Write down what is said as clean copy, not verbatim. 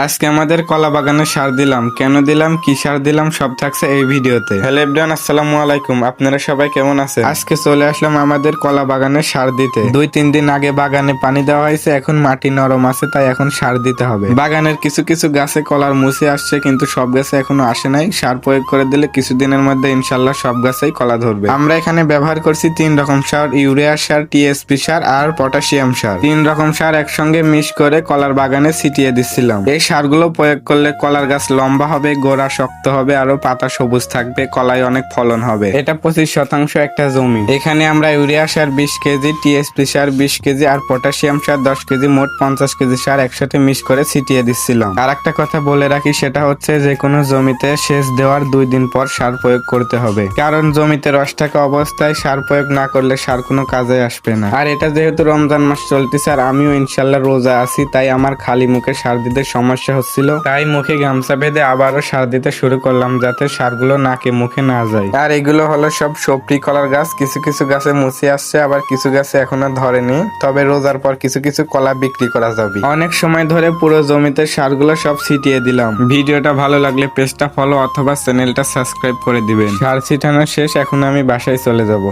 আজকে আমাদের কলা বাগানে সার দিলাম, কেন দিলাম, কি সার দিলাম সব থাকছে এই ভিডিওতে। হ্যালো এভরিওয়ান, আসসালামু আলাইকুম। আপনারা সবাই কেমন আছেন? আজকে চলে আসলাম আমাদের কলা বাগানে সার দিতে। 2-3 দিন আগে বাগানে পানি দেওয়া হয়েছে, এখন মাটি নরম আছে, তাই এখন সার দিতে হবে। বাগানের কিছু কিছু গাছে কলার মুছে আসছে, কিন্তু সব গাছে এখনো আসে নাই। সার প্রয়োগ করে দিলে কিছুদিনের মধ্যে ইনশাল্লাহ সব গাছেই কলা ধরবে। আমরা এখানে ব্যবহার করছি 3 রকম সার: ইউরিয়া সার, টিএসপি সার আর পটাশিয়াম সার। 3 রকম সার একসঙ্গে মিশ করে কলার বাগানে ছিটিয়ে দিচ্ছিলাম। এই সারগুলো প্রয়োগ করলে কলার গাছ লম্বা হবে, গোড়া শক্ত হবে, আরো পাতা সবুজ থাকবে, কলায় অনেক ফলন হবে। এটা 25% একটা জমি। এখানে আমরা ইউরিয়া সার 20 কেজি, টিএসপি সার 20 কেজি আর পটাশিয়াম সার 10 কেজি, মোট 50 কেজি সার একসাথে মিশ করে ছিটিয়ে দিচ্ছিলাম। আর একটা কথা বলে রাখি, সেটা হচ্ছে যে কোনো জমিতে সেচ দেওয়ার 2 দিন পর সার প্রয়োগ করতে হবে, কারণ জমিতে রস থাকা অবস্থায় সার প্রয়োগ না করলে সার কোনো কাজে আসবে না। আর এটা যেহেতু রমজান মাস চলতেছে আর আমিও ইনশাল্লাহ রোজা আছি, তাই আমার খালি মুখে সার দিতে সমস্যা হচ্ছিল, তাই মুখে গামছা বেঁধে আবারও সার দিতে শুরু করলাম, যাতে সারগুলো নাকে মুখে না যায়। আর এগুলো হলো সব সবজি কলার গাছ। কিছু কিছু গাছে মুছে আসছে, আবার কিছু গাছে এখনো ধরেনি, তবে রোজার পর কিছু কিছু কলা বিক্রি করা যাবে। অনেক সময় ধরে পুরো জমিতে সারগুলো সব ছিটিয়ে দিলাম। ভিডিওটা ভালো লাগলে পেজটা ফলো অথবা চ্যানেলটা সাবস্ক্রাইব করে দিবেন। সার ছিটানো শেষ, এখন আমি বাসায় চলে যাব।